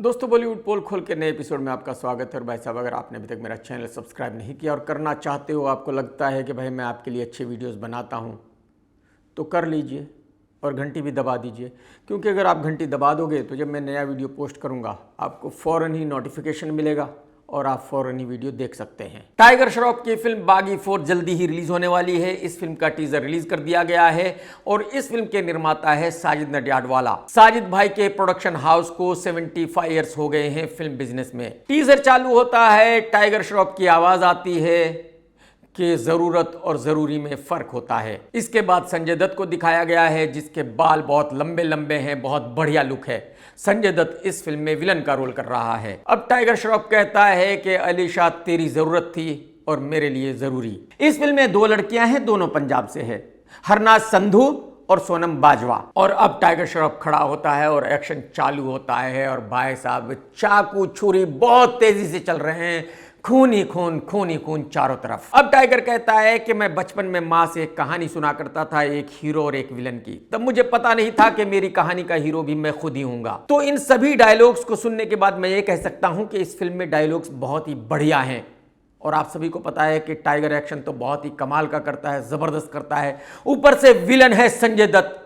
दोस्तों बॉलीवुड पोल खोल के नए एपिसोड में आपका स्वागत है। और भाई साहब, अगर आपने अभी तक मेरा चैनल सब्सक्राइब नहीं किया और करना चाहते हो, आपको लगता है कि भाई मैं आपके लिए अच्छे वीडियोस बनाता हूं, तो कर लीजिए और घंटी भी दबा दीजिए। क्योंकि अगर आप घंटी दबा दोगे तो जब मैं नया वीडियो पोस्ट करूंगा आपको फ़ौरन ही नोटिफिकेशन मिलेगा और आप फ़ौरन ही वीडियो देख सकते हैं। टाइगर श्रॉफ की फिल्म बागी 4 जल्दी ही रिलीज होने वाली है। इस फिल्म का टीजर रिलीज कर दिया गया है और इस फिल्म के निर्माता है साजिद नडियाडवाला। साजिद भाई के प्रोडक्शन हाउस को 75 ईयर्स हो गए हैं फिल्म बिजनेस में। टीजर चालू होता है, टाइगर श्रॉफ की आवाज आती है कि जरूरत और जरूरी में फर्क होता है। इसके बाद संजय दत्त को दिखाया गया है जिसके बाल बहुत लंबे लंबे हैं, बहुत बढ़िया लुक है। संजय दत्त इस फिल्म में विलन का रोल कर रहा है। अब टाइगर श्रॉफ कहता है कि अलीशा तेरी जरूरत थी और मेरे लिए जरूरी। इस फिल्म में 2 लड़कियां हैं, दोनों पंजाब से है, हरनाज संधू और सोनम बाजवा। और अब टाइगर श्रॉफ खड़ा होता है और एक्शन चालू होता है और भाई साहब चाकू छुरी बहुत तेजी से चल रहे हैं, खून ही खून चारों तरफ। अब टाइगर कहता है कि मैं बचपन में माँ से एक कहानी सुना करता था, एक हीरो और एक विलन की। तब मुझे पता नहीं था कि मेरी कहानी का हीरो भी मैं खुद ही हूंगा। तो इन सभी डायलॉग्स को सुनने के बाद मैं ये कह सकता हूं कि इस फिल्म में डायलॉग्स बहुत ही बढ़िया हैं। और आप सभी को पता है कि टाइगर एक्शन तो बहुत ही कमाल का करता है, जबरदस्त करता है। ऊपर से विलन है संजय दत्त,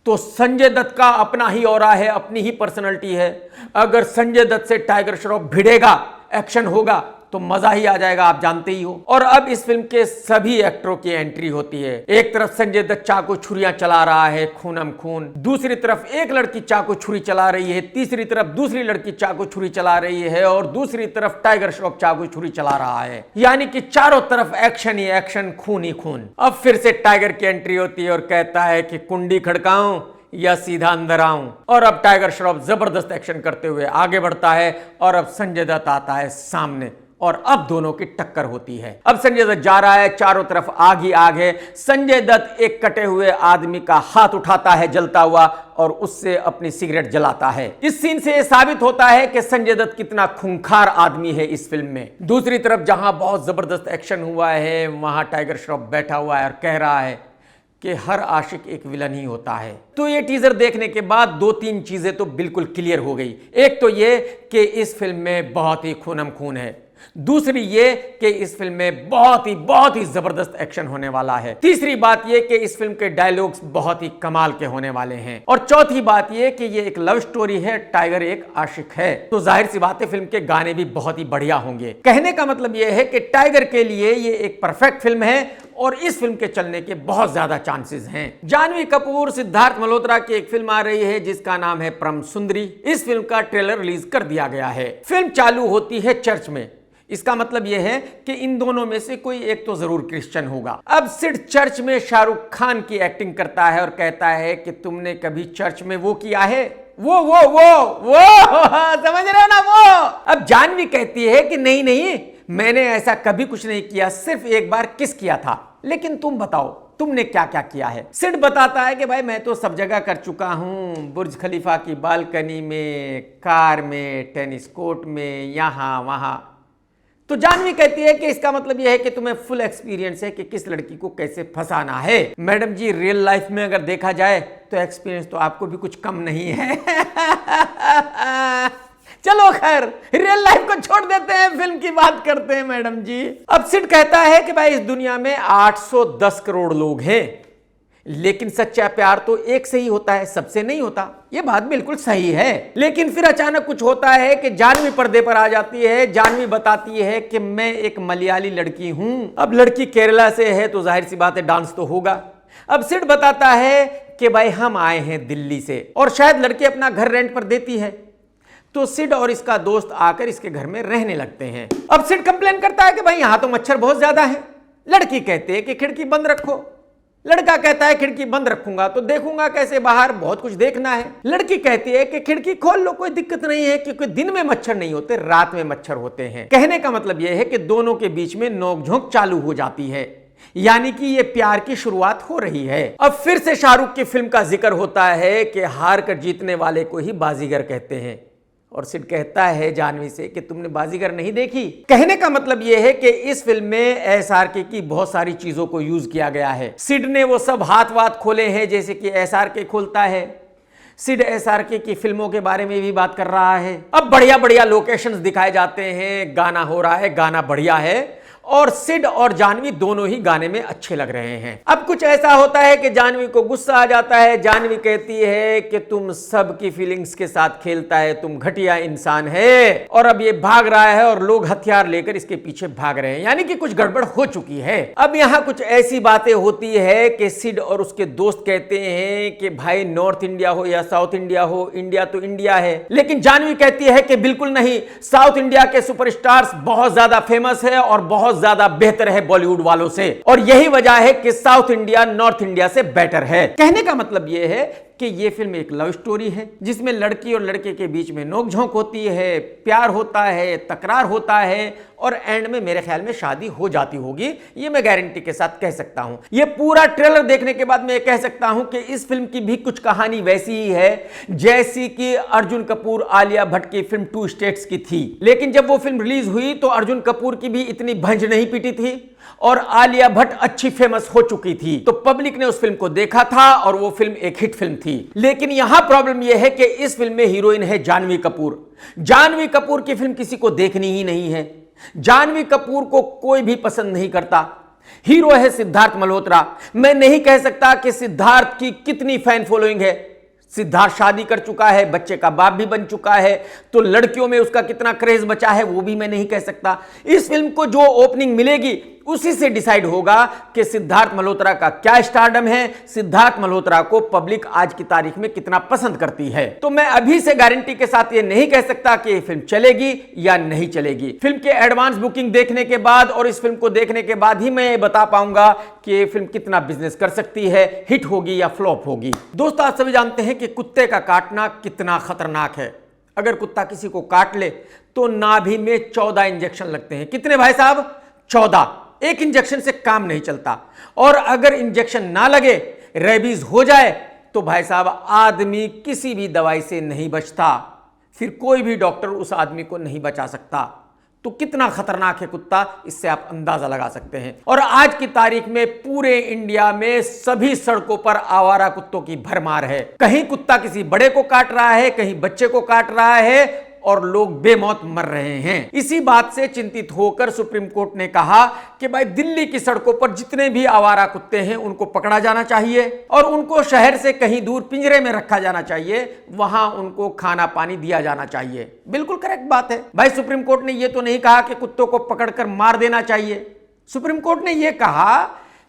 तो संजय दत्त का अपना ही ऑरा है, अपनी ही पर्सनैलिटी है। अगर संजय दत्त से टाइगर श्रॉफ भिड़ेगा, एक्शन होगा तो मजा ही आ जाएगा, आप जानते ही हो। और अब इस फिल्म के सभी एक्टरों की एंट्री होती है। एक तरफ संजय दत्त चाकू छुरियां चला रहा है, खूनम खून। दूसरी तरफ एक लड़की चाकू छुरी चला रही है, तीसरी तरफ दूसरी लड़की चाकू छुरी चला रही है और दूसरी तरफ टाइगर श्रॉफ चाकू छुरी चला रहा है। यानी कि चारों तरफ एक्शन ही एक्शन, खून ही खून। अब फिर से टाइगर की एंट्री होती है और कहता है कि कुंडी खड़काऊं या सीधा अंदर आऊं। और अब टाइगर श्रॉफ जबरदस्त एक्शन करते हुए आगे बढ़ता है और अब संजय दत्त आता है सामने और अब दोनों की टक्कर होती है। अब संजय दत्त जा रहा है, चारों तरफ आग ही आग है। संजय दत्त एक कटे हुए आदमी का हाथ उठाता है जलता हुआ और उससे अपनी सिगरेट जलाता है। इस सीन से यह साबित होता है कि संजय दत्त कितना खूंखार आदमी है इस फिल्म में। दूसरी तरफ जहां बहुत जबरदस्त एक्शन हुआ है, वहां टाइगर श्रॉफ बैठा हुआ है और कह रहा है कि हर आशिक एक विलन ही होता है। तो ये टीजर देखने के बाद 2-3 चीजें तो बिल्कुल क्लियर हो गई। एक तो ये कि इस फिल्म में बहुत ही खूनम खून है। दूसरी ये कि इस फिल्म में बहुत ही जबरदस्त एक्शन होने वाला है। तीसरी बात ये कि इस फिल्म के डायलॉग्स बहुत ही कमाल के होने वाले हैं। और चौथी बात ये कि ये एक लव स्टोरी है, टाइगर एक आशिक है, तो जाहिर सी बात है फिल्म के गाने भी बहुत ही बढ़िया होंगे। कहने का मतलब ये है कि टाइगर के लिए ये एक परफेक्ट फिल्म है और इस फिल्म के चलने के बहुत ज्यादा चांसेस हैं। जानवी कपूर, सिद्धार्थ मल्होत्रा की एक फिल्म आ रही है जिसका नाम है परम सुंदरी। इस फिल्म का ट्रेलर रिलीज कर दिया गया है। फिल्म चालू होती है चर्च में। इसका मतलब यह है कि इन दोनों में से कोई एक तो जरूर क्रिश्चियन होगा। अब सिड चर्च में शाहरुख खान की एक्टिंग करता है और कहता है कि तुमने कभी चर्च में वो किया है, वो समझ रहे हो ना वो। अब जानवी कहती है कि नहीं, मैंने ऐसा कभी कुछ नहीं किया, सिर्फ एक बार किस किया था। लेकिन तुम बताओ तुमने क्या क्या किया है। सिड बताता है कि भाई मैं तो सब जगह कर चुका हूं, बुर्ज खलीफा की बालकनी में, कार में, टेनिस कोर्ट में, यहां वहां। तो जानवी कहती है कि इसका मतलब यह है कि तुम्हें फुल एक्सपीरियंस है कि किस लड़की को कैसे फंसाना है। मैडम जी, रियल लाइफ में अगर देखा जाए तो एक्सपीरियंस तो आपको भी कुछ कम नहीं है। चलो खैर, रियल लाइफ को छोड़ देते हैं, फिल्म की बात करते हैं मैडम जी। अब सिड कहता है कि भाई इस दुनिया में 810 करोड़ लोग हैं, लेकिन सच्चा प्यार तो एक से ही होता है, सबसे नहीं होता। यह बात बिल्कुल सही है। लेकिन फिर अचानक कुछ होता है कि जानवी पर्दे पर आ जाती है। जानवी बताती है कि मैं एक मलयाली लड़की हूं। अब लड़की केरला से है तो जाहिर सी बात है डांस तो होगा। अब सिड बताता है कि भाई हम आए हैं दिल्ली से और शायद लड़की अपना घर रेंट पर देती है। तो सिड और इसका दोस्त आकर इसके घर में रहने लगते हैं। अब सिड कंप्लेन करता है कि भाई यहां तो मच्छर बहुत ज्यादा है। लड़की कहते हैं कि खिड़की बंद रखो। लड़का कहता है खिड़की बंद रखूंगा तो देखूंगा कैसे, बाहर बहुत कुछ देखना है। लड़की कहती है कि खिड़की खोल लो, कोई दिक्कत नहीं है, क्योंकि दिन में मच्छर नहीं होते, रात में मच्छर होते हैं। कहने का मतलब यह है कि दोनों के बीच में नोकझोंक चालू हो जाती है, यानी कि ये प्यार की शुरुआत हो रही है। अब फिर से शाहरुख की फिल्म का जिक्र होता है कि हार कर जीतने वाले को ही बाजीगर कहते हैं। और सिड कहता है जानवी से कि तुमने बाजीगर नहीं देखी। कहने का मतलब यह है कि इस फिल्म में एसआरके की बहुत सारी चीजों को यूज किया गया है। सिड ने वो सब हाथ वाथ खोले हैं जैसे कि एसआरके खोलता है, सिड एसआरके की फिल्मों के बारे में भी बात कर रहा है। अब बढ़िया बढ़िया लोकेशंस दिखाए जाते हैं, गाना हो रहा है, गाना बढ़िया है और सिड और जानवी दोनों ही गाने में अच्छे लग रहे हैं। अब कुछ ऐसा होता है कि जानवी को गुस्सा आ जाता है। जानवी कहती है कि तुम सबकी फीलिंग्स के साथ खेलता है, तुम घटिया इंसान है। और अब ये भाग रहा है और लोग हथियार लेकर इसके पीछे भाग रहे हैं, यानी कि कुछ गड़बड़ हो चुकी है। अब यहां कुछ ऐसी बातें होती है कि सिड और उसके दोस्त कहते हैं कि भाई नॉर्थ इंडिया हो या साउथ इंडिया हो, इंडिया तो इंडिया है। लेकिन जानवी कहती है कि बिल्कुल नहीं, साउथ इंडिया के सुपरस्टार्स बहुत ज्यादा फेमस है और बहुत ज्यादा बेहतर है बॉलीवुड वालों से, और यही वजह है कि साउथ इंडिया नॉर्थ इंडिया से बेटर है। कहने का मतलब यह है कि यह फिल्म एक लव स्टोरी है जिसमें लड़की और लड़के के बीच में नोकझोंक होती है, प्यार होता है, तकरार होता है और एंड में मेरे ख्याल में शादी हो जाती होगी। ये मैं गारंटी के साथ कह सकता हूं। ये पूरा ट्रेलर देखने के बाद मैं कह सकता हूं कि इस फिल्म की भी कुछ कहानी वैसी ही है जैसी कि अर्जुन कपूर आलिया भट्ट की फिल्म 2 स्टेट्स की थी। लेकिन जब वो फिल्म रिलीज हुई तो अर्जुन कपूर की भी इतनी भंज नहीं पिटी थी और आलिया भट्ट अच्छी फेमस हो चुकी थी, तो पब्लिक ने उस फिल्म को देखा था और वो फिल्म एक हिट फिल्म थी। लेकिन यहां प्रॉब्लम यह है कि इस फिल्म में हीरोइन है जानवी कपूर। जानवी कपूर की फिल्म किसी को देखनी ही नहीं है। जानवी कपूर को कोई भी पसंद नहीं करता। हीरो है सिद्धार्थ मल्होत्रा। मैं नहीं कह सकता कि सिद्धार्थ की कितनी फैन फॉलोइंग है। सिद्धार्थ शादी कर चुका है, बच्चे का बाप भी बन चुका है, तो लड़कियों में उसका कितना क्रेज बचा है वो भी मैं नहीं कह सकता। इस फिल्म को जो ओपनिंग मिलेगी उसी से डिसाइड होगा कि सिद्धार्थ मल्होत्रा का क्या स्टारडम है, सिद्धार्थ मल्होत्रा को पब्लिक आज की तारीख में कितना पसंद करती है। तो मैं अभी से गारंटी के साथ ये नहीं कह सकता कि ये फिल्म चलेगी या नहीं चलेगी। फिल्म के एडवांस बुकिंग देखने के बाद और इस फिल्म को देखने के बाद ही मैं ये बता पाऊंगा कि ये फिल्म कितना बिजनेस कर सकती है, हिट होगी या फ्लॉप होगी। दोस्तों, आप सभी जानते हैं कि कुत्ते का काटना कितना खतरनाक है। अगर कुत्ता किसी को काट ले तो नाभि में 14 इंजेक्शन लगते हैं। कितने भाई साहब? 14। एक इंजेक्शन से काम नहीं चलता। और अगर इंजेक्शन ना लगे, रेबीज हो जाए तो भाई साहब आदमी किसी भी दवाई से नहीं बचता, फिर कोई भी डॉक्टर उस आदमी को नहीं बचा सकता। तो कितना खतरनाक है कुत्ता, इससे आप अंदाजा लगा सकते हैं। और आज की तारीख में पूरे इंडिया में सभी सड़कों पर आवारा कुत्तों की भरमार है। कहीं कुत्ता किसी बड़े को काट रहा है, कहीं बच्चे को काट रहा है और लोग बेमौत मर रहे हैं। इसी बात से चिंतित होकर सुप्रीम कोर्ट ने कहा कि भाई दिल्ली की सड़कों पर जितने भी आवारा कुत्ते हैं उनको पकड़ा जाना चाहिए और उनको शहर से कहीं दूर पिंजरे में रखा जाना चाहिए, वहां उनको खाना पानी दिया जाना चाहिए। बिल्कुल करेक्ट बात है भाई। सुप्रीम कोर्ट ने यह तो नहीं कहा कि कुत्तों को पकड़कर मार देना चाहिए। सुप्रीम कोर्ट ने यह कहा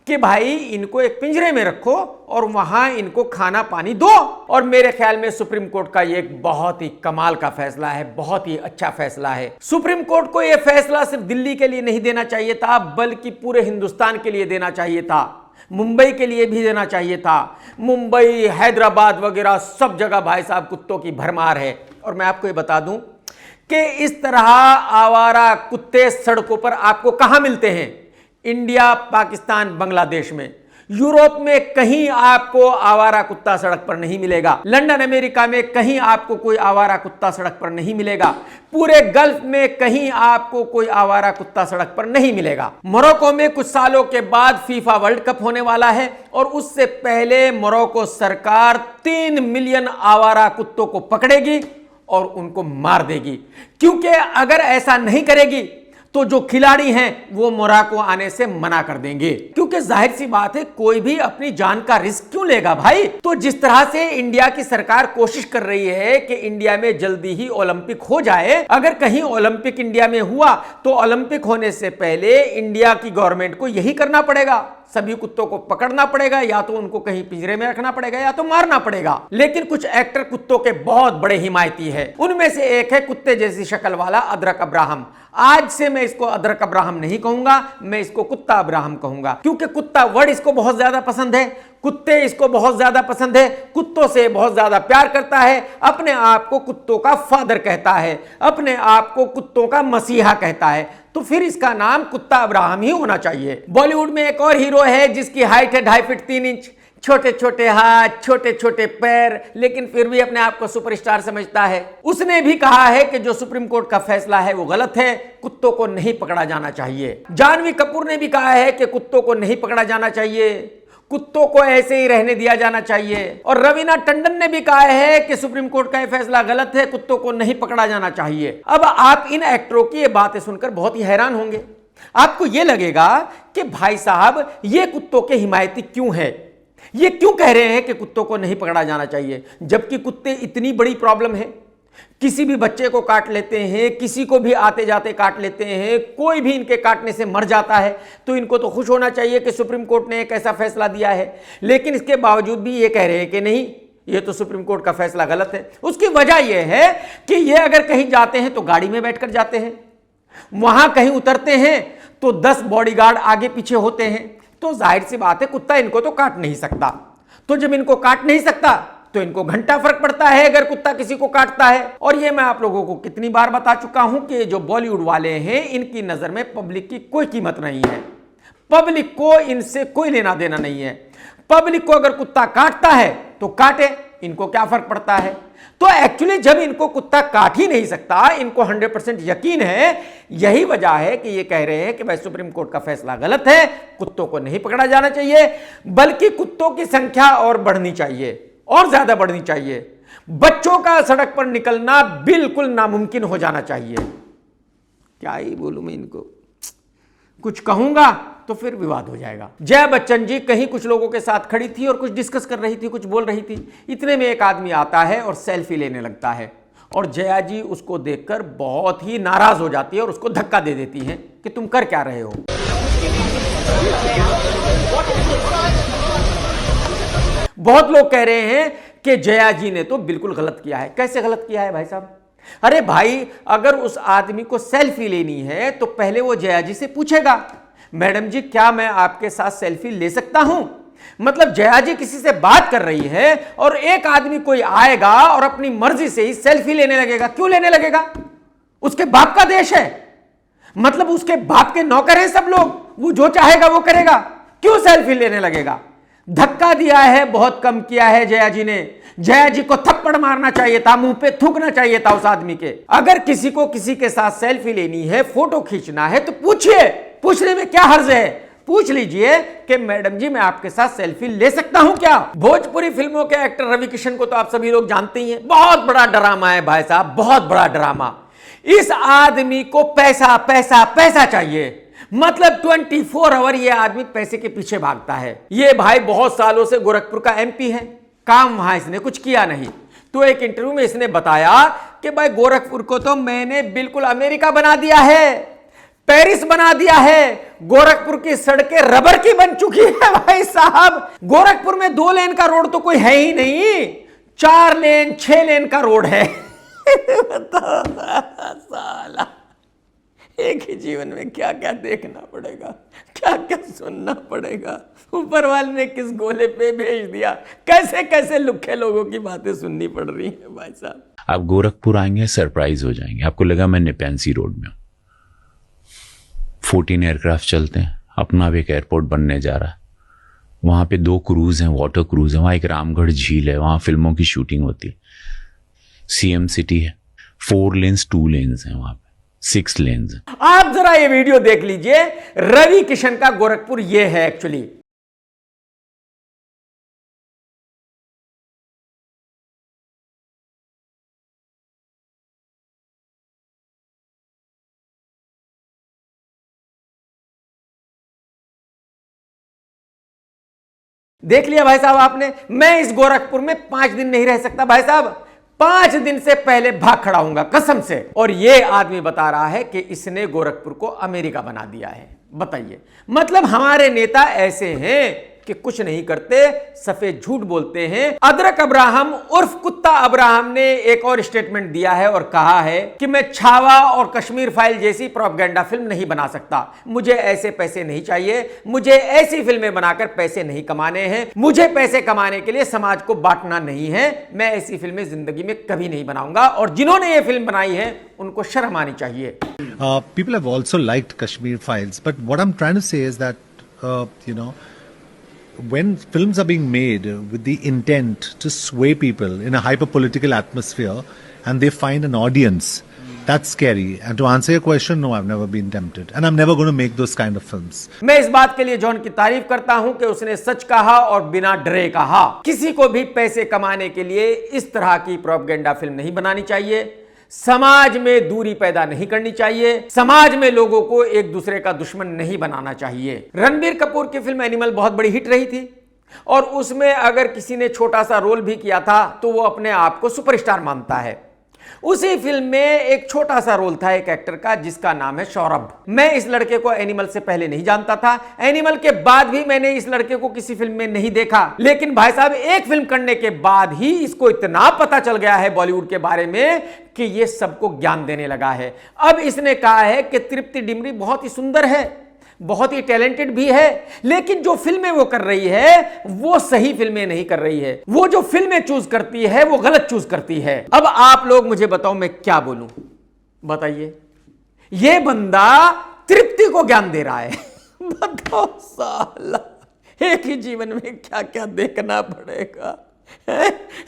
कि भाई इनको एक पिंजरे में रखो और वहां इनको खाना पानी दो। और मेरे ख्याल में सुप्रीम कोर्ट का ये एक बहुत ही कमाल का फैसला है, बहुत ही अच्छा फैसला है। सुप्रीम कोर्ट को यह फैसला सिर्फ दिल्ली के लिए नहीं देना चाहिए था, बल्कि पूरे हिंदुस्तान के लिए देना चाहिए था, मुंबई के लिए भी देना चाहिए था। मुंबई, हैदराबाद वगैरह सब जगह भाई साहब कुत्तों की भरमार है। और मैं आपको ये बता दूं कि इस तरह आवारा कुत्ते सड़कों पर आपको कहां मिलते हैं? इंडिया, पाकिस्तान, बांग्लादेश में। यूरोप में कहीं आपको आवारा कुत्ता सड़क पर नहीं मिलेगा। लंदन, अमेरिका में कहीं आपको कोई आवारा कुत्ता सड़क पर नहीं मिलेगा। पूरे गल्फ में कहीं आपको कोई आवारा कुत्ता सड़क पर नहीं मिलेगा। मोरक्को में कुछ सालों के बाद फीफा वर्ल्ड कप होने वाला है और उससे पहले मोरक्को सरकार 3 मिलियन आवारा कुत्तों को पकड़ेगी और उनको मार देगी। क्योंकि अगर ऐसा नहीं करेगी तो जो खिलाड़ी हैं वो मोरक्को आने से मना कर देंगे, क्योंकि जाहिर सी बात है कोई भी अपनी जान का रिस्क क्यों लेगा भाई। तो जिस तरह से इंडिया की सरकार कोशिश कर रही है कि इंडिया में जल्दी ही ओलंपिक हो जाए, अगर कहीं ओलंपिक इंडिया में हुआ तो ओलंपिक होने से पहले इंडिया की गवर्नमेंट को यही करना पड़ेगा, सभी कुत्तों को पकड़ना पड़ेगा, या तो उनको कहीं पिंजरे में रखना पड़ेगा या तो मारना पड़ेगा। लेकिन कुछ एक्टर कुत्तों के बहुत बड़े हिमायती है। उनमें से एक है कुत्ते जैसी शक्ल वाला अदरक अब्राहम। आज से मैं इसको अदरक अब्राहम नहीं कहूंगा, मैं इसको कुत्ता अब्राहम कहूंगा, क्योंकि कुत्ता वर्ड इसको बहुत ज्यादा पसंद है, कुत्ते इसको बहुत ज्यादा पसंद है, कुत्तों से बहुत ज्यादा प्यार करता है, अपने आप को कुत्तों का फादर कहता है, अपने आप को कुत्तों का मसीहा कहता है, तो फिर इसका नाम कुत्ता अब्राहम ही होना चाहिए। बॉलीवुड में एक और हीरो है जिसकी हाइट है 2.5 फीट 3 इंच, छोटे छोटे हाथ, छोटे छोटे पैर, लेकिन फिर भी अपने आप को सुपरस्टार समझता है। उसने भी कहा है कि जो सुप्रीम कोर्ट का फैसला है वो गलत है, कुत्तों को नहीं पकड़ा जाना चाहिए। जानवी कपूर ने भी कहा है कि कुत्तों को नहीं पकड़ा जाना चाहिए। कुत्तों को ऐसे ही रहने दिया जाना चाहिए। और रवीना टंडन ने भी कहा है कि सुप्रीम कोर्ट का यह फैसला गलत है, कुत्तों को नहीं पकड़ा जाना चाहिए। अब आप इन एक्टरों की ये बातें सुनकर बहुत ही हैरान होंगे। आपको यह लगेगा कि भाई साहब ये कुत्तों के हिमायती क्यों है, ये क्यों कह रहे हैं कि कुत्तों को नहीं पकड़ा जाना चाहिए, जबकि कुत्ते इतनी बड़ी प्रॉब्लम है। किसी भी बच्चे को काट लेते हैं, किसी को भी आते जाते काट लेते हैं, कोई भी इनके काटने से मर जाता है, तो इनको तो खुश होना चाहिए कि सुप्रीम कोर्ट ने एक ऐसा फैसला दिया है। लेकिन इसके बावजूद भी ये कह रहे हैं कि नहीं, ये तो सुप्रीम कोर्ट का फैसला गलत है। उसकी वजह यह है कि ये अगर कहीं जाते हैं तो गाड़ी में बैठकर जाते हैं, वहां कहीं उतरते हैं तो 10 बॉडीगार्ड आगे पीछे होते हैं, तो जाहिर सी बात है कुत्ता इनको तो काट नहीं सकता। तो जब इनको काट नहीं सकता तो इनको घंटा फर्क पड़ता है अगर कुत्ता किसी को काटता है। और ये मैं आप लोगों को कितनी बार बता चुका हूं कि जो बॉलीवुड वाले हैं इनकी नजर में पब्लिक की कोई कीमत नहीं है, पब्लिक को इनसे कोई लेना देना नहीं है। पब्लिक को अगर कुत्ता काटता है तो काटे, इनको क्या फर्क पड़ता है। तो एक्चुअली जब इनको कुत्ता काट ही नहीं सकता, इनको 100% यकीन है, यही वजह है कि ये कह रहे हैं कि भाई सुप्रीम कोर्ट का फैसला गलत है, कुत्तों को नहीं पकड़ा जाना चाहिए, बल्कि कुत्तों की संख्या और बढ़नी चाहिए, और ज्यादा बढ़नी चाहिए। बच्चों का सड़क पर निकलना बिल्कुल नामुमकिन हो जाना चाहिए। क्या ही बोलूं मैं इनको, कुछ कहूंगा तो फिर विवाद हो जाएगा। जया बच्चन जी कहीं कुछ लोगों के साथ खड़ी थी और कुछ डिस्कस कर रही थी, कुछ बोल रही थी। इतने में एक आदमी आता है और सेल्फी लेने लगता है, और जया जी उसको देखकर बहुत ही नाराज हो जाती है और उसको धक्का दे देती हैं कि तुम कर क्या रहे हो। बहुत लोग कह रहे हैं कि जया जी ने तो बिल्कुल गलत किया है। कैसे गलत किया है भाई साहब? अरे भाई, अगर उस आदमी को सेल्फी लेनी है तो पहले वो जया जी से पूछेगा, मैडम जी क्या मैं आपके साथ सेल्फी ले सकता हूं? मतलब जया जी किसी से बात कर रही है और एक आदमी कोई आएगा और अपनी मर्जी से ही सेल्फी लेने लगेगा। क्यों लेने लगेगा? उसके बाप का देश है, मतलब उसके बाप के नौकर हैं सब लोग, वो जो चाहेगा वो करेगा, क्यों सेल्फी लेने लगेगा? धक्का दिया है, बहुत कम किया है जया जी ने। जया जी को थप्पड़ मारना चाहिए था, मुंह पे थूकना चाहिए था उस आदमी के। अगर किसी को किसी के साथ सेल्फी लेनी है, फोटो खींचना है तो पूछिए, पूछने में क्या हर्ज है? पूछ लीजिए कि मैडम जी मैं आपके साथ सेल्फी ले सकता हूं क्या? भोजपुरी फिल्मों के एक्टर रवि किशन को तो आप सभी लोग जानते ही हैं, बहुत बड़ा ड्रामा है भाई साहब, बहुत बड़ा ड्रामा। इस आदमी को पैसा पैसा पैसा चाहिए, मतलब 24 आवर ये आदमी पैसे के पीछे भागता है। ये भाई बहुत सालों से गोरखपुर का एमपी है, काम वहां इसने कुछ किया नहीं। तो एक इंटरव्यू में इसने बताया कि भाई गोरखपुर को तो मैंने बिल्कुल अमेरिका बना दिया है, पेरिस बना दिया है, गोरखपुर की सड़कें रबर की बन चुकी है। भाई साहब, गोरखपुर में 2 लेन का रोड तो कोई है ही नहीं, 4 लेन 6 लेन का रोड है। साला, एक ही जीवन में क्या क्या देखना पड़ेगा, क्या क्या सुनना पड़ेगा। ऊपर वाले ने किस गोले पे भेज दिया, कैसे कैसे लुखे लोगों की बातें सुननी पड़ रही है भाई साहब। आप गोरखपुर आएंगे सरप्राइज हो जाएंगे, आपको लगा मैं नेपेंसी रोड में हूं। 14 एयरक्राफ्ट चलते हैं, अपना भी एक एयरपोर्ट बनने जा रहा है। वहां पे 2 क्रूज हैं, वाटर क्रूज है, वहां एक रामगढ़ झील है, वहां फिल्मों की शूटिंग होती है। सीएम सिटी है, 4 लेन्स 2 लेन्स हैं, वहां पे 6 लेन्स हैं। आप जरा ये वीडियो देख लीजिए, रवि किशन का गोरखपुर ये है एक्चुअली। देख लिया भाई साहब आपने? मैं इस गोरखपुर में 5 दिन नहीं रह सकता भाई साहब, 5 दिन से पहले भाग खड़ा हूंगा कसम से। और ये आदमी बता रहा है कि इसने गोरखपुर को अमेरिका बना दिया है। बताइए, मतलब हमारे नेता ऐसे हैं कि कुछ नहीं करते, सफेद झूठ बोलते हैं। अदरक अब्राहम उर्फ कुत्ता अब्राहम ने एक और स्टेटमेंट दिया है और कहा है कि मैं छावा और कश्मीर फाइल जैसी प्रोपेगेंडा फिल्म नहीं बना सकता, मुझे ऐसे पैसे नहीं चाहिए, मुझे ऐसी फिल्में बनाकर पैसे नहीं कमाने हैं, मुझे पैसे कमाने के लिए समाज को बांटना नहीं है, मैं ऐसी फिल्में जिंदगी में कभी नहीं बनाऊंगा। और जिन्होंने ये फिल्म बनाई है उनको शर्म आनी चाहिए। People have also liked Kashmir Files, but what I'm trying to say is that when films are being made with the intent to sway people in a hyper-political atmosphere and they find an audience, That's scary. And to answer your question, no, I've never been tempted. And I'm never going to make those kind of films. मैं इस बात के लिए John की तारीफ करता हूं कि उसने सच कहा और बिना डरे कहा। किसी को भी पैसे कमाने के लिए इस तरह की प्रोपेगेंडा फिल्म नहीं बनानी चाहिए, समाज में दूरी पैदा नहीं करनी चाहिए, समाज में लोगों को एक दूसरे का दुश्मन नहीं बनाना चाहिए। रणबीर कपूर की फिल्म एनिमल बहुत बड़ी हिट रही थी और उसमें अगर किसी ने छोटा सा रोल भी किया था तो वो अपने आप को सुपरस्टार मानता है। उसी फिल्म में एक छोटा सा रोल था एक एक्टर का जिसका नाम है सौरभ। मैं इस लड़के को एनिमल से पहले नहीं जानता था, एनिमल के बाद भी मैंने इस लड़के को किसी फिल्म में नहीं देखा, लेकिन भाई साहब एक फिल्म करने के बाद ही इसको इतना पता चल गया है बॉलीवुड के बारे में कि ये सबको ज्ञान देने लगा है। अब इसने कहा है कि तृप्ति डिमरी बहुत ही सुंदर है, बहुत ही टैलेंटेड भी है, लेकिन जो फिल्में वो कर रही है वो सही फिल्में नहीं कर रही है, वो जो फिल्में चूज करती है वो गलत चूज करती है। अब आप लोग मुझे बताओ मैं क्या बोलूं, बताइए। ये बंदा तृप्ति को ज्ञान दे रहा है बताओ साला, एक ही जीवन में क्या क्या देखना पड़ेगा,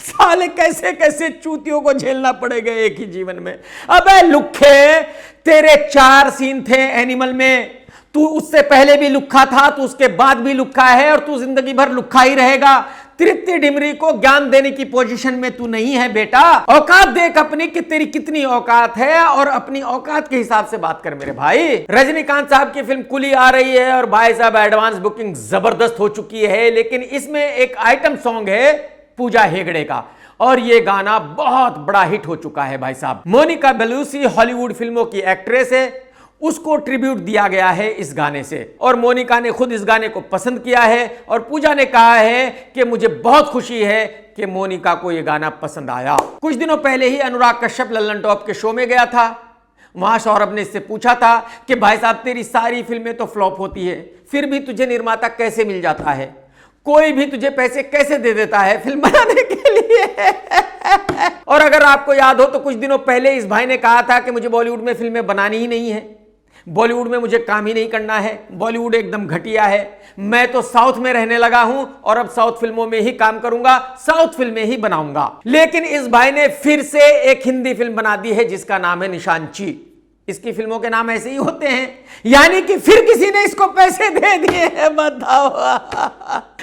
साले कैसे कैसे चूतियों को झेलना पड़ेगा एक ही जीवन में। अबे लुखे, तेरे 4 सीन थे एनिमल में, तू उससे पहले भी लुक्खा था, तू उसके बाद भी लुक्खा है और तू जिंदगी भर लुक्खा ही रहेगा। तृप्ति डिमरी को ज्ञान देने की पोजीशन में तू नहीं है बेटा। औकात देख अपनी कि तेरी कितनी औकात है और अपनी औकात के हिसाब से बात कर मेरे भाई। रजनीकांत साहब की फिल्म कुली आ रही है और भाई साहब एडवांस बुकिंग जबरदस्त हो चुकी है, लेकिन इसमें एक आइटम सॉन्ग है पूजा हेगड़े का और ये गाना बहुत बड़ा हिट हो चुका है भाई साहब। मोनिका बेलूसी हॉलीवुड फिल्मों की एक्ट्रेस है, उसको ट्रिब्यूट दिया गया है इस गाने से और मोनिका ने खुद इस गाने को पसंद किया है और पूजा ने कहा है कि मुझे बहुत खुशी है कि मोनिका को यह गाना पसंद आया। कुछ दिनों पहले ही अनुराग कश्यप लल्लन टॉप के शो में गया था, वहां सौरभ ने इससे पूछा था कि भाई साहब तेरी सारी फिल्में तो फ्लॉप होती है, फिर भी तुझे निर्माता कैसे मिल जाता है, कोई भी तुझे पैसे कैसे दे देता है फिल्म बनाने के लिए और अगर आपको याद हो तो कुछ दिनों पहले इस भाई ने कहा था कि मुझे बॉलीवुड में फिल्में बनानी ही नहीं है, बॉलीवुड में मुझे काम ही नहीं करना है, बॉलीवुड एकदम घटिया है, मैं तो साउथ में रहने लगा हूं और अब साउथ फिल्मों में ही काम करूंगा, साउथ फिल्में ही बनाऊंगा। लेकिन इस भाई ने फिर से एक हिंदी फिल्म बना दी है जिसका नाम है निशांची। इसकी फिल्मों के नाम ऐसे ही होते हैं, यानी कि फिर किसी ने इसको पैसे दे दिए हैं, बताओ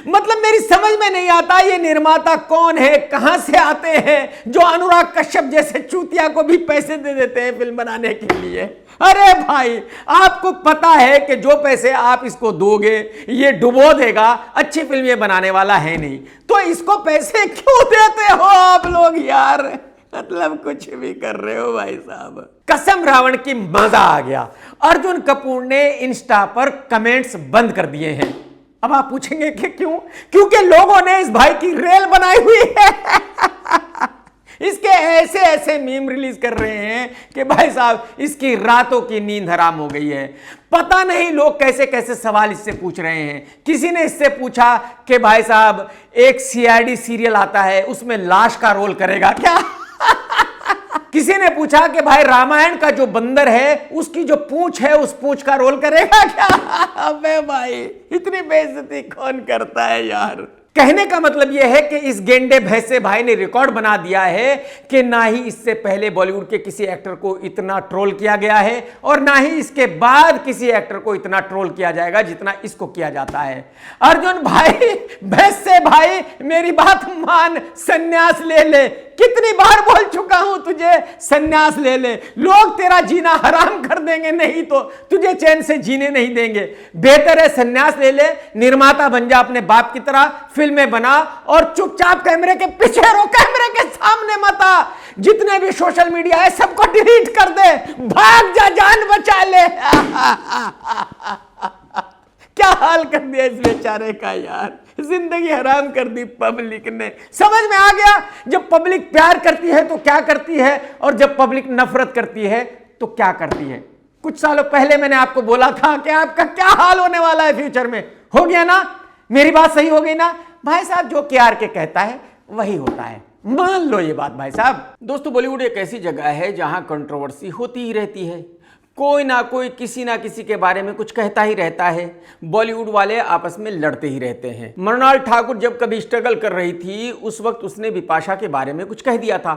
मतलब मेरी समझ में नहीं आता ये निर्माता कौन है, कहां से आते हैं जो अनुराग कश्यप जैसे चूतिया को भी पैसे दे देते हैं फिल्म बनाने के लिए। अरे भाई आपको पता है कि जो पैसे आप इसको दोगे ये डुबो देगा, अच्छी फिल्म ये बनाने वाला है नहीं, तो इसको पैसे क्यों देते हो आप लोग यार, मतलब कुछ भी कर रहे हो भाई साहब। कसम रावण की मजा आ गया, अर्जुन कपूर ने इंस्टा पर कमेंट्स बंद कर दिए हैं। अब आप पूछेंगे कि क्यों? क्योंकि लोगों ने इस भाई की रेल बनाई हुई है इसके ऐसे ऐसे मीम रिलीज कर रहे हैं कि भाई साहब इसकी रातों की नींद हराम हो गई है। पता नहीं लोग कैसे कैसे सवाल इससे पूछ रहे हैं। किसी ने इससे पूछा कि भाई साहब एक सीआईडी सीरियल आता है उसमें लाश का रोल करेगा क्या किसी ने पूछा कि भाई रामायण का जो बंदर है उसकी जो पूंछ है उस पूंछ का रोल करेगा क्या अबे भाई इतनी बेइज्जती कौन करता है यार। कहने का मतलब यह है कि इस गेंडे भैंसे भाई ने रिकॉर्ड बना दिया है कि ना ही इससे पहले बॉलीवुड के किसी एक्टर को इतना ट्रोल किया गया है और ना ही इसके बाद किसी एक्टर को इतना ट्रोल किया जाएगा जितना इसको किया जाता है। अर्जुन भाई भैंसे भाई मेरी बात मान, सन्यास ले ले, कितनी बार बोल चुका हूं तुझे सन्यास ले ले, लोग तेरा जीना हराम कर देंगे, नहीं तो तुझे चैन से जीने नहीं देंगे। बेहतर है सन्यास ले ले, निर्माता बन जा अपने बाप की तरह, फिल्में बना और चुपचाप कैमरे के पीछे रहो, कैमरे के सामने मत आ। जितने भी सोशल मीडिया है सबको डिलीट कर दे, भाग जा, जान बचा ले क्या हाल कर दिया इस बेचारे का यार, जिंदगी हराम कर दी पब्लिक ने। समझ में आ गया जब पब्लिक प्यार करती है तो क्या करती है और जब पब्लिक नफरत करती है तो क्या करती है। कुछ सालों पहले मैंने आपको बोला था कि आपका क्या हाल होने वाला है फ्यूचर में, हो गया ना, मेरी बात सही हो गई ना भाई साहब। जो केआर के कहता है वही होता है, मान लो ये बात भाई साहब। दोस्तों बॉलीवुड एक ऐसी जगह है जहां कंट्रोवर्सी होती ही रहती है, कोई ना कोई किसी ना किसी के बारे में कुछ कहता ही रहता है, बॉलीवुड वाले आपस में लड़ते ही रहते हैं। मृणाल ठाकुर जब कभी स्ट्रगल कर रही थी उस वक्त उसने बिपाशा के बारे में कुछ कह दिया था,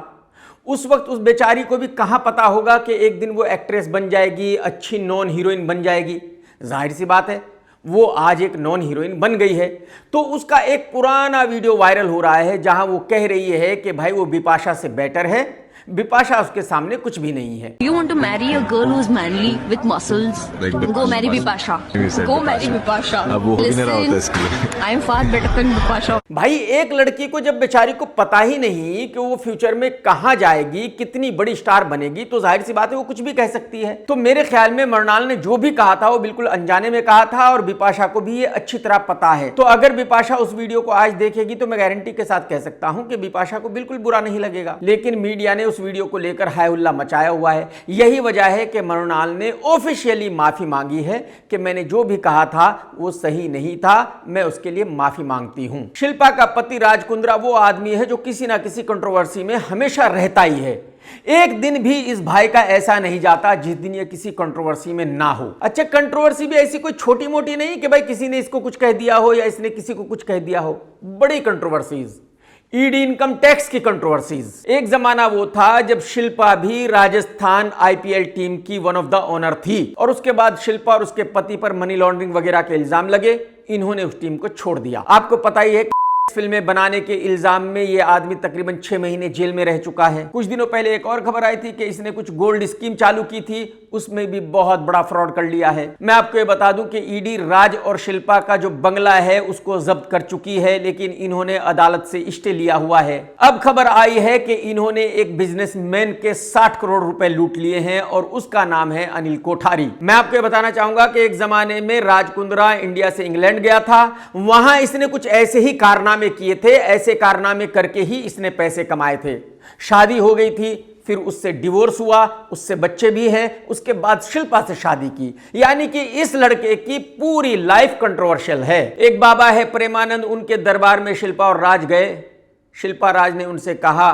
उस वक्त उस बेचारी को भी कहां पता होगा कि एक दिन वो एक्ट्रेस बन जाएगी, अच्छी नॉन हीरोइन बन जाएगी। जाहिर सी बात है वो आज एक नॉन हीरोइन बन गई है। तो उसका एक पुराना वीडियो वायरल हो रहा है जहां वो कह रही है कि भाई वो बिपाशा से बेटर है, बिपाशा उसके सामने कुछ भी नहीं है। You want to marry a girl who's manly with muscles? Go marry Bipasha. Go marry Bipasha. अब वो हो ही नहीं रहा होता इसके लिए। I am far better than Bipasha. भाई एक लड़की को जब बेचारी को पता ही नहीं कि वो फ्यूचर में कहां जाएगी, कितनी बड़ी स्टार बनेगी, तो जाहिर सी बात है वो कुछ भी कह सकती है। तो मेरे ख्याल में मृणाल ने जो भी कहा था वो बिल्कुल अनजाने में कहा था और बिपाशा को भी ये अच्छी तरह पता है। तो अगर बिपाशा उस वीडियो को आज देखेगी तो मैं गारंटी के साथ कह सकता हूं कि बिपाशा को बिल्कुल बुरा नहीं लगेगा। लेकिन मीडिया ने उस वीडियो को लेकर हाय हुल्ला मचाया हुआ है। यही वजह है कि मृणाल ने ऑफिशियली माफी मांगी है कि मैंने जो भी कहा था वो सही नहीं था, मैं उसके लिए माफी मांगती हूं। शिल्पा का पति राज कुंद्रा वो आदमी है जो किसी ना किसी कंट्रोवर्सी में हमेशा रहता ही है। एक दिन भी इस भाई का ऐसा नहीं जाता जिस दिन ये किसी कंट्रोवर्सी में ना हो। अच्छा, कंट्रोवर्सी भी ऐसी कोई छोटी मोटी नहीं कि भाई किसी ने इसको कुछ कह दिया हो या इसने किसी को कुछ कह दिया हो। बड़ी कंट्रोवर्सीज, ईडी इनकम टैक्स की कंट्रोवर्सीज। एक जमाना वो था जब शिल्पा भी राजस्थान आईपीएल टीम की वन ऑफ द ओनर थी और उसके बाद शिल्पा और उसके पति पर मनी लॉन्ड्रिंग वगैरह के इल्जाम लगे, इन्होंने उस टीम को छोड़ दिया। आपको पता ही है फिल्में बनाने के इल्जाम में ये आदमी तकरीबन 6 महीने जेल में रह चुका है। कुछ दिनों पहले एक और खबर आई थी कि इसने कुछ गोल्ड स्कीम चालू की थी, उसमें भी बहुत बड़ा फ्रॉड कर लिया है। मैं आपको ये बता दूं कि ईडी राज और शिल्पा का जो बंगला है उसको जब्त कर चुकी है, लेकिन इन्होंने अदालत से स्टे लिया हुआ है। अब खबर आई है कि इन्होंने एक बिजनेसमैन के 60 करोड़ रुपए लूट लिए हैं और उसका नाम है अनिल कोठारी। मैं आपको ये बताना चाहूंगा कि एक जमाने में राज कुंद्रा इंडिया से इंग्लैंड गया था, वहां इसने कुछ ऐसे ही कारनामे किए थे, ऐसे कारनामे करके ही इसने पैसे कमाए थे। शादी हो गई थी, फिर उससे डिवोर्स हुआ, उससे बच्चे भी हैं, उसके बाद शिल्पा से शादी की। यानी कि इस लड़के की पूरी लाइफ कंट्रोवर्शियल है। एक बाबा है प्रेमानंद, उनके दरबार में शिल्पा और राज गए। शिल्पा राज ने उनसे कहा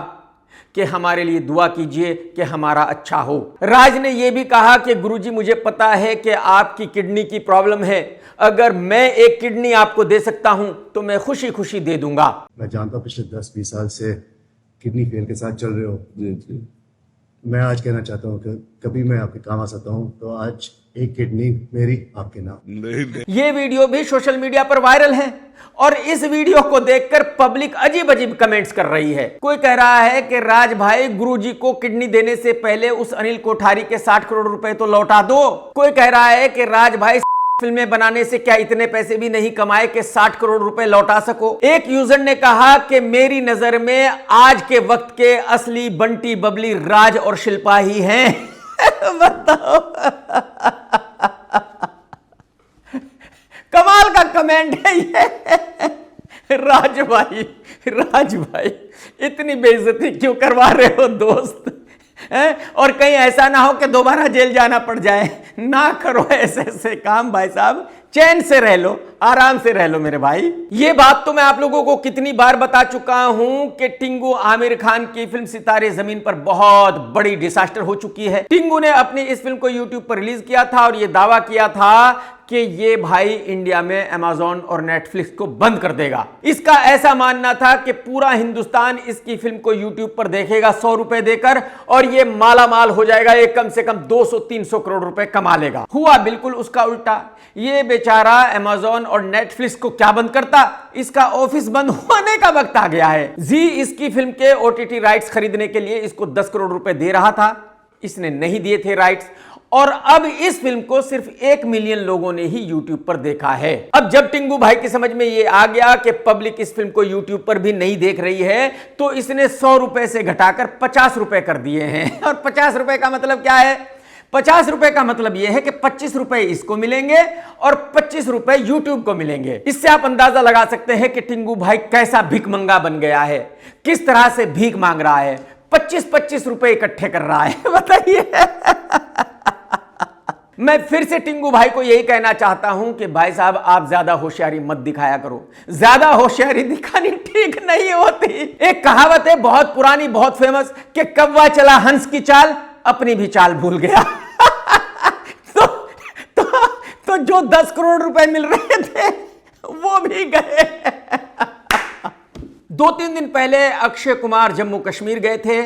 कि हमारे लिए दुआ कीजिए कि हमारा अच्छा हो। राज ने यह भी कहा कि गुरुजी मुझे पता है कि आपकी किडनी की प्रॉब्लम है, अगर मैं एक किडनी आपको दे सकता हूं तो मैं खुशी खुशी दे दूंगा। मैं जानता हूं पिछले 10-20 साल से किडनी फेल के साथ चल रहे हो। मैं आज कहना चाहता हूं कि कभी मैं आपके काम आ सकता हूं, तो आज एक किडनी मेरी आपके नाम। ये वीडियो भी सोशल मीडिया पर वायरल है और इस वीडियो को देखकर पब्लिक अजीब अजीब कमेंट्स कर रही है। कोई कह रहा है कि राज भाई गुरुजी को किडनी देने से पहले उस अनिल कोठारी के 60 करोड़ रुपए तो लौटा दो। कोई कह रहा है कि राज भाई फिल्में बनाने से क्या इतने पैसे भी नहीं कमाए कि 60 करोड़ रुपए लौटा सको। एक यूजर ने कहा कि मेरी नजर में आज के वक्त के असली बंटी बबली राज और शिल्पा ही हैं। बताओ, कमाल का कमेंट है ये। राज भाई इतनी बेइज्जती क्यों करवा रहे हो दोस्त? और कहीं ऐसा ना हो कि दोबारा जेल जाना पड़ जाए। ना करो ऐसे काम भाई साहब, चैन से रह लो, आराम से रह लो मेरे भाई। ये बात तो मैं आप लोगों को कितनी बार बता चुका हूं कि टिंगू आमिर खान की फिल्म सितारे जमीन पर बहुत बड़ी डिजास्टर हो चुकी है। टिंगू ने अपनी इस फिल्म को यूट्यूब पर रिलीज किया था और यह दावा किया था कि ये भाई इंडिया में अमेज़न और नेटफ्लिक्स को बंद कर देगा। इसका ऐसा मानना था कि पूरा हिंदुस्तान इसकी फिल्म को यूट्यूब पर देखेगा 100 रुपए देकर और ये माला माल हो जाएगा, ये कम से कम 200-300 करोड़ रुपए कमा लेगा। हुआ बिल्कुल उसका उल्टा। ये बेचारा अमेज़न और नेटफ्लिक्स को क्या बंद करता, इसका ऑफिस बंद होने का वक्त आ गया है। जी इसकी फिल्म के OTT राइट्स खरीदने के लिए इसको 10 करोड़ रुपए दे रहा था, इसने नहीं दिए थे राइट्स और अब इस फिल्म को सिर्फ 1 मिलियन लोगों ने ही YouTube पर देखा है। अब जब टिंगू भाई की समझ में ये आ गया कि पब्लिक इस फिल्म को YouTube पर भी नहीं देख रही है, तो इसने 100 रुपए से घटाकर 50 रुपए कर दिए हैं। और 50 रुपए का मतलब क्या है? 50 रुपए का मतलब यह है कि 25 रुपए इसको मिलेंगे और 25 रुपए YouTube को मिलेंगे। इससे आप अंदाजा लगा सकते हैं कि टिंगू भाई कैसा भिखमंगा बन गया है, किस तरह से भीख मांग रहा है, 25-25 रुपए इकट्ठे कर रहा है। बताइए। मैं फिर से टिंगू भाई को यही कहना चाहता हूं कि भाई साहब आप ज्यादा होशियारी मत दिखाया करो, ज्यादा होशियारी दिखानी ठीक नहीं होती। एक कहावत है बहुत पुरानी, बहुत फेमस, कि कौवा चला हंस की चाल, अपनी भी चाल भूल गया। तो जो 10 करोड़ रुपए मिल रहे थे वो भी गए। 2-3 दिन पहले अक्षय कुमार जम्मू कश्मीर गए थे।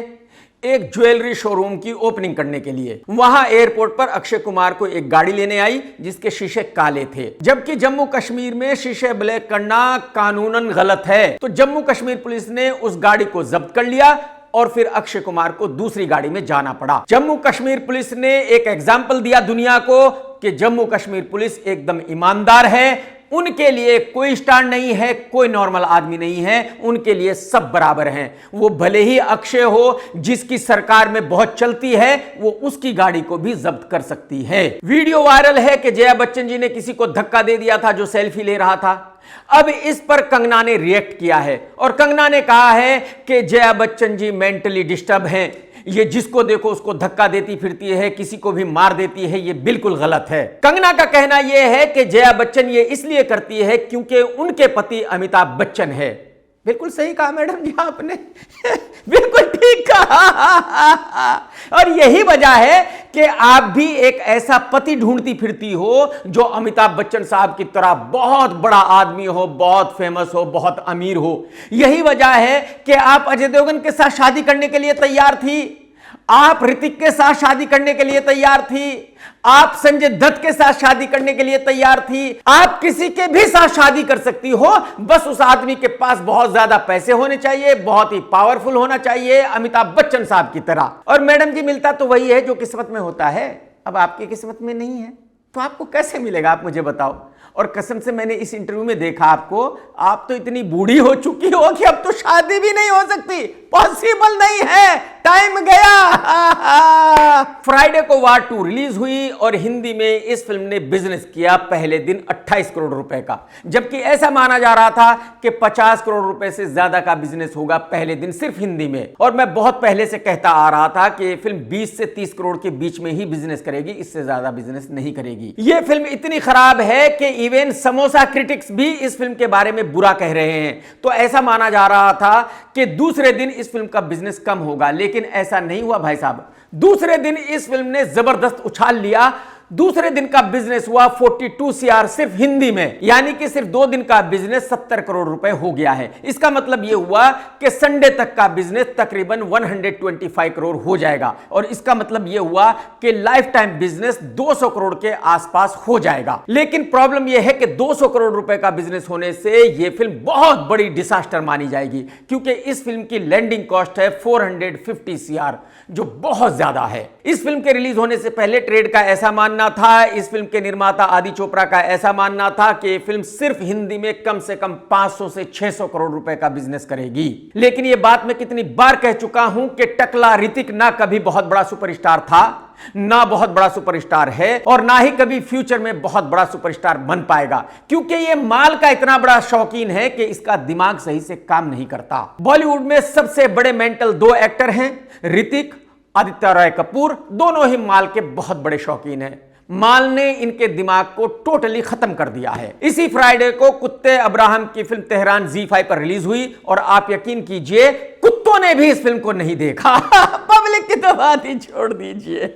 एक ज्वेलरी शोरूम की ओपनिंग करने के लिए। वहां एयरपोर्ट पर अक्षय कुमार को एक गाड़ी लेने आई जिसके शीशे काले थे, जबकि जम्मू कश्मीर में शीशे ब्लैक करना कानूनन गलत है। तो जम्मू कश्मीर पुलिस ने उस गाड़ी को जब्त कर लिया और फिर अक्षय कुमार को दूसरी गाड़ी में जाना पड़ा। जम्मू कश्मीर पुलिस ने एक एग्जाम्पल दिया दुनिया को कि जम्मू कश्मीर पुलिस एकदम ईमानदार है, उनके लिए कोई स्टैंड नहीं है, कोई नॉर्मल आदमी नहीं है, उनके लिए सब बराबर हैं। वो भले ही अक्षय हो जिसकी सरकार में बहुत चलती है, वो उसकी गाड़ी को भी जब्त कर सकती है। वीडियो वायरल है कि जया बच्चन जी ने किसी को धक्का दे दिया था जो सेल्फी ले रहा था। अब इस पर कंगना ने रिएक्ट किया है और कंगना ने कहा है कि जया बच्चन जी मेंटली डिस्टर्ब हैं, ये जिसको देखो उसको धक्का देती फिरती है, किसी को भी मार देती है, ये बिल्कुल गलत है। कंगना का कहना यह है कि जया बच्चन ये इसलिए करती है क्योंकि उनके पति अमिताभ बच्चन है। बिल्कुल सही कहा मैडम जी आपने बिल्कुल ठीक कहा। और यही वजह है कि आप भी एक ऐसा पति ढूंढती फिरती हो जो अमिताभ बच्चन साहब की तरह बहुत बड़ा आदमी हो, बहुत फेमस हो, बहुत अमीर हो। यही वजह है कि आप अजय देवगन के साथ शादी करने के लिए तैयार थी, आप ऋतिक के साथ शादी करने के लिए तैयार थी, आप संजय दत्त के साथ शादी करने के लिए तैयार थी, आप किसी के भी साथ शादी कर सकती हो, बस उस आदमी के पास बहुत ज्यादा पैसे होने चाहिए, बहुत ही पावरफुल होना चाहिए, अमिताभ बच्चन साहब की तरह। और मैडम जी मिलता तो वही है जो किस्मत में होता है। अब आपकी किस्मत में नहीं है तो आपको कैसे मिलेगा, आप मुझे बताओ। और कसम से मैंने इस इंटरव्यू में देखा आपको, आप तो इतनी बूढ़ी हो चुकी हो कि अब तो शादी भी नहीं हो सकती, पॉसिबल नहीं है, टाइम गया। फ्राइडे को वार 2 रिलीज हुई और हिंदी में इस फिल्म ने बिजनेस किया पहले दिन 28 करोड़ रुपए का, जबकि ऐसा माना जा रहा था कि 50 करोड़ रुपए से ज्यादा का बिजनेस होगा पहले दिन सिर्फ हिंदी में। और मैं बहुत पहले से कहता आ रहा था कि फिल्म 20 से 30 करोड़ के बीच में ही बिजनेस करेगी, इससे ज्यादा बिजनेस नहीं करेगी। यह फिल्म इतनी खराब है कि इवन समोसा क्रिटिक्स भी इस फिल्म के बारे में बुरा कह रहे हैं। तो ऐसा माना जा रहा था कि दूसरे दिन इस फिल्म का बिजनेस कम होगा, लेकिन ऐसा नहीं हुआ भाई साहब। दूसरे दिन इस फिल्म ने जबरदस्त उछाल लिया। दूसरे दिन का बिजनेस हुआ 42 CR सिर्फ हिंदी में, यानी कि सिर्फ 2 दिन का बिजनेस 70 करोड़ रुपए हो गया है। इसका मतलब यह हुआ कि संडे तक का बिजनेस तकरीबन 125 करोड़ हो जाएगा। और इसका मतलब यह हुआ कि लाइफ टाइम बिजनेस 200 करोड़ के आसपास हो जाएगा। लेकिन प्रॉब्लम यह है कि 200 करोड़ रुपए का बिजनेस होने से यह फिल्म बहुत बड़ी डिसास्टर मानी जाएगी, क्योंकि इस फिल्म की लैंडिंग कॉस्ट है 450 CR, जो बहुत ज्यादा है। इस फिल्म के रिलीज होने से पहले ट्रेड का ऐसा मानना था, इस फिल्म के निर्माता आदि चोपड़ा का ऐसा मानना था कि फिल्म सिर्फ हिंदी में कम से कम 500 से 600 करोड़ रुपए का बिजनेस करेगी। लेकिन यह बात मैं कितनी बार कह चुका हूं कि टकला ऋतिक ना कभी बहुत बड़ा सुपरस्टार था, ना बहुत बड़ा सुपरस्टार है, और ना ही कभी फ्यूचर में बहुत बड़ा सुपरस्टार बन पाएगा, क्योंकि यह माल का इतना बड़ा शौकीन है कि इसका दिमाग सही से काम नहीं करता। बॉलीवुड में सबसे बड़े मेंटल 2 एक्टर हैं, ऋतिक, आदित्य रॉय कपूर, दोनों ही माल के बहुत बड़े शौकीन हैं। माल ने इनके दिमाग को टोटली खत्म कर दिया है। इसी फ्राइडे को कुत्ते अब्राहम की फिल्म तेहरान ZEE5 पर रिलीज हुई और आप यकीन कीजिए कुत्तों ने भी इस फिल्म को नहीं देखा। पब्लिक की तो बात ही छोड़ दीजिए।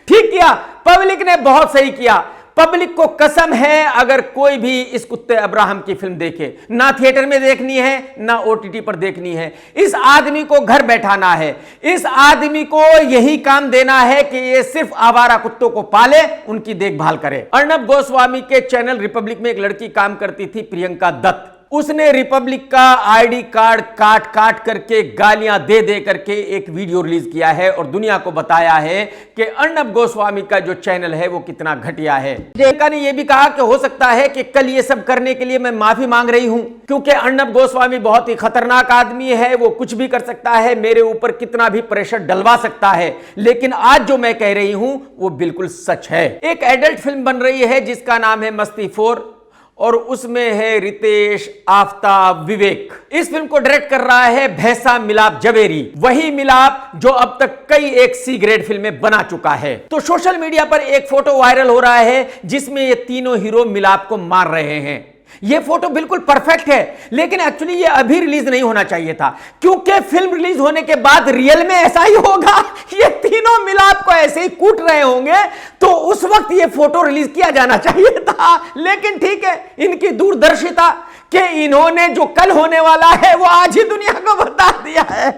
ठीक किया, पब्लिक ने बहुत सही किया। पब्लिक को कसम है, अगर कोई भी इस कुत्ते अब्राहम की फिल्म देखे, ना थिएटर में देखनी है ना OTT पर देखनी है, इस आदमी को घर बैठाना है, इस आदमी को यही काम देना है कि ये सिर्फ आवारा कुत्तों को पाले, उनकी देखभाल करे। अर्नब गोस्वामी के चैनल रिपब्लिक में एक लड़की काम करती थी, प्रियंका दत्त। उसने रिपब्लिक का ID कार्ड काट काट करके गालियां दे दे करके एक वीडियो रिलीज किया है और दुनिया को बताया है कि अर्नब गोस्वामी का जो चैनल है वो कितना घटिया है। प्रियंका ने यह भी कहा कि हो सकता है कि कल ये सब करने के लिए मैं माफी मांग रही हूं, क्योंकि अर्नब गोस्वामी बहुत ही खतरनाक आदमी है, वो कुछ भी कर सकता है, मेरे ऊपर कितना भी प्रेशर डलवा सकता है, लेकिन आज जो मैं कह रही हूं वो बिल्कुल सच है। एक एडल्ट फिल्म बन रही है जिसका नाम है मस्ती 4 और उसमें है रितेश, आफ्ताब, विवेक। इस फिल्म को डायरेक्ट कर रहा है भैंसा मिलाप जवेरी, वही मिलाप जो अब तक कई एक C ग्रेड फिल्में बना चुका है। तो सोशल मीडिया पर एक फोटो वायरल हो रहा है जिसमें ये तीनों हीरो मिलाप को मार रहे हैं। ये फोटो बिल्कुल परफेक्ट है, लेकिन एक्चुअली ये अभी रिलीज नहीं होना चाहिए था, क्योंकि फिल्म रिलीज होने के बाद रियल में ऐसा ही होगा, ये तीनों मिलाप को ऐसे ही कूट रहे होंगे, तो उस वक्त ये फोटो रिलीज किया जाना चाहिए था। लेकिन ठीक है, इनकी दूरदर्शिता कि इन्होंने जो कल होने वाला है वो आज ही दुनिया को बता दिया है।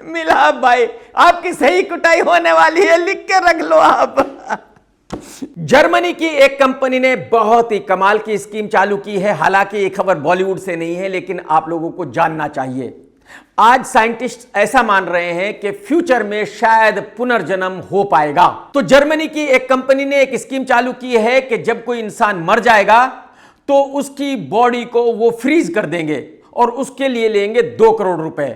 मिलाप भाई, आपकी सही कुटाई होने वाली है, लिख के रख लो आप। जर्मनी की एक कंपनी ने बहुत ही कमाल की स्कीम चालू की है। हालांकि ये खबर बॉलीवुड से नहीं है, लेकिन आप लोगों को जानना चाहिए। आज साइंटिस्ट ऐसा मान रहे हैं कि फ्यूचर में शायद पुनर्जन्म हो पाएगा। तो जर्मनी की एक कंपनी ने एक स्कीम चालू की है कि जब कोई इंसान मर जाएगा तो उसकी बॉडी को वो फ्रीज कर देंगे और उसके लिए लेंगे 2 करोड़ रुपए।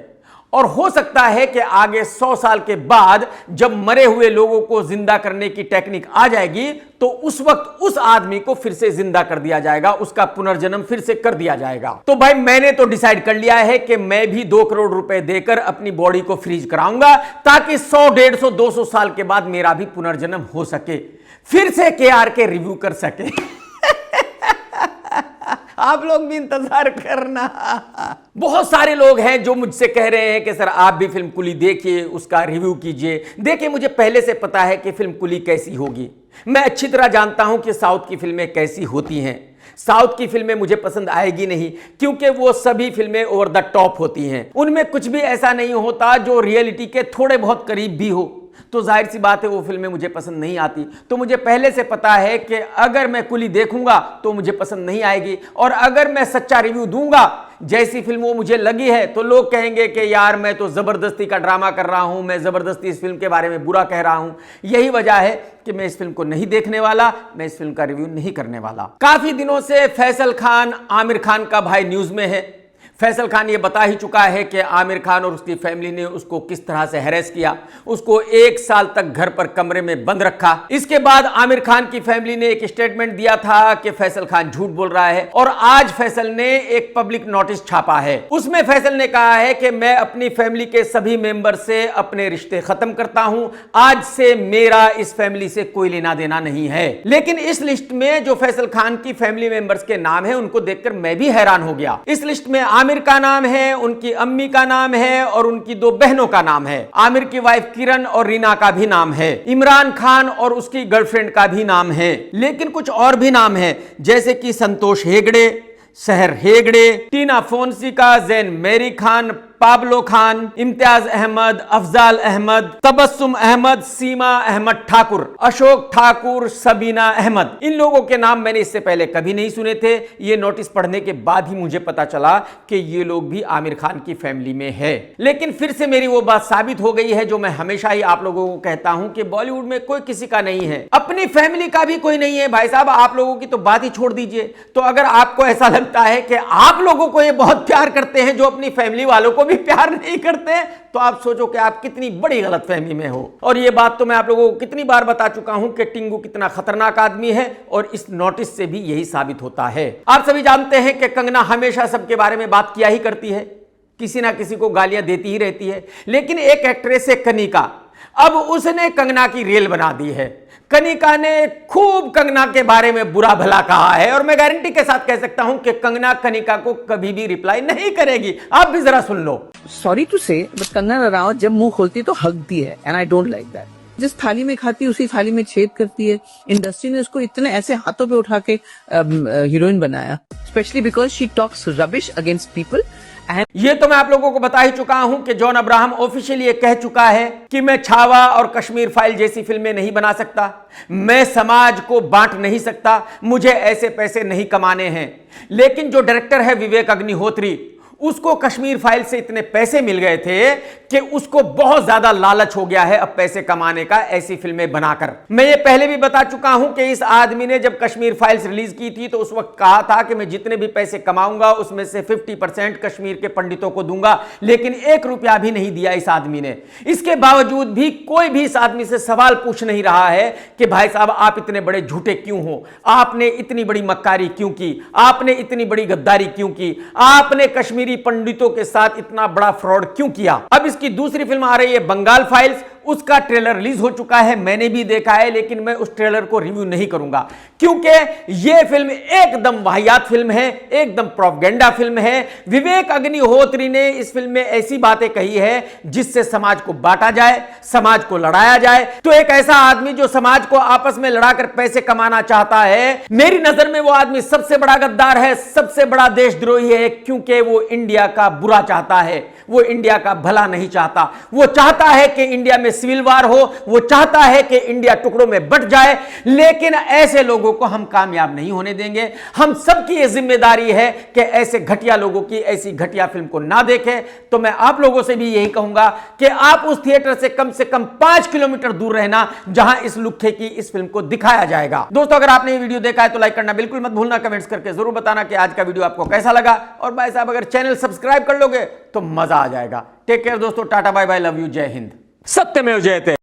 और हो सकता है कि आगे 100 साल के बाद जब मरे हुए लोगों को जिंदा करने की टेक्निक आ जाएगी तो उस वक्त उस आदमी को फिर से जिंदा कर दिया जाएगा, उसका पुनर्जन्म फिर से कर दिया जाएगा। तो भाई मैंने तो डिसाइड कर लिया है कि मैं भी 2 करोड़ रुपए देकर अपनी बॉडी को फ्रीज कराऊंगा ताकि 100, 150, 200 साल के बाद मेरा भी पुनर्जन्म हो सके, फिर से KR के रिव्यू कर सके। आप लोग भी इंतजार करना। बहुत सारे लोग हैं जो मुझसे कह रहे हैं कि सर आप भी फिल्म कुली देखिए, उसका रिव्यू कीजिए। देखिए, मुझे पहले से पता है कि फिल्म कुली कैसी होगी। मैं अच्छी तरह जानता हूं कि साउथ की फिल्में कैसी होती हैं। साउथ की फिल्में मुझे पसंद आएगी नहीं, क्योंकि वो सभी फिल्में ओवर द टॉप होती हैं। उनमें कुछ भी ऐसा नहीं होता जो रियलिटी के थोड़े बहुत करीब भी हो। तो जाहिर सी बात है वो फिल्में मुझे पसंद नहीं आती। तो मुझे पहले से पता है कि अगर मैं कुली देखूंगा तो मुझे पसंद नहीं आएगी, और अगर मैं सच्चा रिव्यू दूंगा जैसी फिल्म वो मुझे लगी है तो लोग कहेंगे कि यार मैं तो जबरदस्ती का ड्रामा कर रहा हूं, मैं जबरदस्ती इस फिल्म के बारे में बुरा कह रहा हूं। यही वजह है कि मैं इस फिल्म को नहीं देखने वाला, मैं इस फिल्म का रिव्यू नहीं करने वाला। काफी दिनों से फैसल खान, आमिर खान का भाई न्यूज में है। फैसल खान ये बता ही चुका है कि आमिर खान और उसकी फैमिली ने उसको किस तरह से हैरेस किया, उसको 1 साल तक घर पर कमरे में बंद रखा। इसके बाद आमिर खान की फैमिली ने एक स्टेटमेंट दिया था कि फैसल खान झूठ बोल रहा है, और आज फैसल ने एक पब्लिक नोटिस छापा है। उसमें फैसल ने कहा है कि मैं अपनी फैमिली के सभी मेंबर से अपने रिश्ते खत्म करता हूं, आज से मेरा इस फैमिली से कोई लेना देना नहीं है। लेकिन इस लिस्ट में जो फैसल खान की फैमिली मेंबर्स के नाम है उनको देखकर मैं भी हैरान हो गया। इस लिस्ट में आमिर का नाम है, उनकी अम्मी का नाम है और उनकी 2 बहनों का नाम है। आमिर की वाइफ किरण और रीना का भी नाम है। इमरान खान और उसकी गर्लफ्रेंड का भी नाम है। लेकिन कुछ और भी नाम है, जैसे कि संतोष हेगड़े, सहर हेगड़े, टीना फोंसिका, जैन मेरी खान, पाब्लो खान, इम्तियाज अहमद, अफजाल अहमद, तबस्सुम अहमद, सीमा अहमद ठाकुर, अशोक ठाकुर, सबीना अहमद। इन लोगों के नाम मैंने इससे पहले कभी नहीं सुने थे। ये नोटिस पढ़ने के बाद ही मुझे पता चला कि ये लोग भी आमिर खान की फैमिली में है। लेकिन फिर से मेरी वो बात साबित हो गई है जो मैं हमेशा ही आप लोगों को कहता हूं कि बॉलीवुड में कोई किसी का नहीं है, अपनी फैमिली का भी कोई नहीं है। भाई साहब, आप लोगों की तो बात ही छोड़ दीजिए। तो अगर आपको ऐसा लगता है कि आप लोगों को ये बहुत प्यार करते हैं जो अपनी फैमिली वालों को भी प्यार नहीं करते, तो आप सोचो कि आप कितनी बड़ी गलतफहमी में हो। और ये बात तो मैं आप लोगों को कितनी बार बता चुका हूं कि टिंगू कितना खतरनाक आदमी है, और इस नोटिस से भी यही साबित होता है। आप सभी जानते हैं कि कंगना हमेशा सबके बारे में बात किया ही करती है, किसी ना किसी को गालियां देती ही रहती है। लेकिन एक एक्ट्रेस है कनिका, अब उसने कंगना की रेल बना दी है। कनिका ने खूब कंगना के बारे में बुरा भला कहा है, और मैं गारंटी के साथ कह सकता हूं कि कंगना कनिका को कभी भी रिप्लाई नहीं करेगी। आप भी जरा सुन लो। सॉरी टू से, बट कंगना रनावत जब मुंह खोलती है तो हकती है, and I don't like that. जिस थाली में खाती है उसी थाली में छेद करती है। इंडस्ट्री ने उसको इतने ऐसे हाथों पे उठा के हीरोइन बनाया, specially because she talks rubbish against people. ये तो मैं आप लोगों को बता ही चुका हूं कि जॉन अब्राहम ऑफिशियली ये कह चुका है कि मैं छावा और कश्मीर फाइल जैसी फिल्में नहीं बना सकता, मैं समाज को बांट नहीं सकता, मुझे ऐसे पैसे नहीं कमाने हैं। लेकिन जो डायरेक्टर है विवेक अग्निहोत्री, उसको कश्मीर फाइल से इतने पैसे मिल गए थे कि उसको बहुत ज्यादा लालच हो गया है अब पैसे कमाने का ऐसी फिल्में बनाकर। मैं ये पहले भी बता चुका हूं कि इस आदमी ने जब कश्मीर फाइल्स रिलीज की थी तो उस वक्त कहा था कि मैं जितने भी पैसे कमाऊंगा उसमें से 50% कश्मीर के पंडितों को दूंगा, लेकिन 1 रुपया भी नहीं दिया इस आदमी ने। इसके बावजूद भी कोई भी इस आदमी से सवाल पूछ नहीं रहा है कि भाई साहब आप इतने बड़े झूठे क्यों हो, आपने इतनी बड़ी मक्कारी क्यों की, आपने इतनी बड़ी गद्दारी क्यों की, आपने कश्मीरी पंडितों के साथ इतना बड़ा फ्रॉड क्यों किया। अब इसकी दूसरी फिल्म आ रही है बंगाल फाइल्स, उसका ट्रेलर रिलीज हो चुका है, मैंने भी देखा है, लेकिन मैं उस ट्रेलर को रिव्यू नहीं करूंगा क्योंकि यह फिल्म एकदम वाहियात फिल्म है, एकदम प्रोपेगेंडा फिल्म है। विवेक अग्निहोत्री ने इस फिल्म में ऐसी बातें कही है जिससे समाज को बांटा जाए, समाज को लड़ाया जाए। तो एक ऐसा आदमी जो समाज को आपस में लड़ाकर पैसे कमाना चाहता है, मेरी नजर में वो आदमी सबसे बड़ा गद्दार है, सबसे बड़ा देशद्रोही है, क्योंकि वो इंडिया का बुरा चाहता है, वो इंडिया का भला नहीं चाहता। वो चाहता है कि इंडिया में सिविल वार हो, वो चाहता है कि इंडिया टुकड़ों में बंट जाए, लेकिन ऐसे लोगों को हम कामयाब नहीं होने देंगे। हम सबकी ये जिम्मेदारी है कि ऐसे घटिया लोगों की ऐसी घटिया फिल्म को ना देखें। तो मैं आप लोगों से भी यही कहूंगा कि आप उस थिएटर से कम 5 किलोमीटर दूर रहना जहां इस लुक्खे की इस फिल्म को दिखाया जाएगा। दोस्तों, अगर आपने ये वीडियो देखा है तो लाइक करना बिल्कुल मत भूलना, कमेंट्स करके जरूर बताना कि आज का वीडियो आपको कैसा लगा। और भाई साहब, अगर चैनल सब्सक्राइब कर लोगे तो मजा आ जाएगा। टेक केयर दोस्तों, tata bye bye, love you, जय हिंद, सत्यमेव जयते।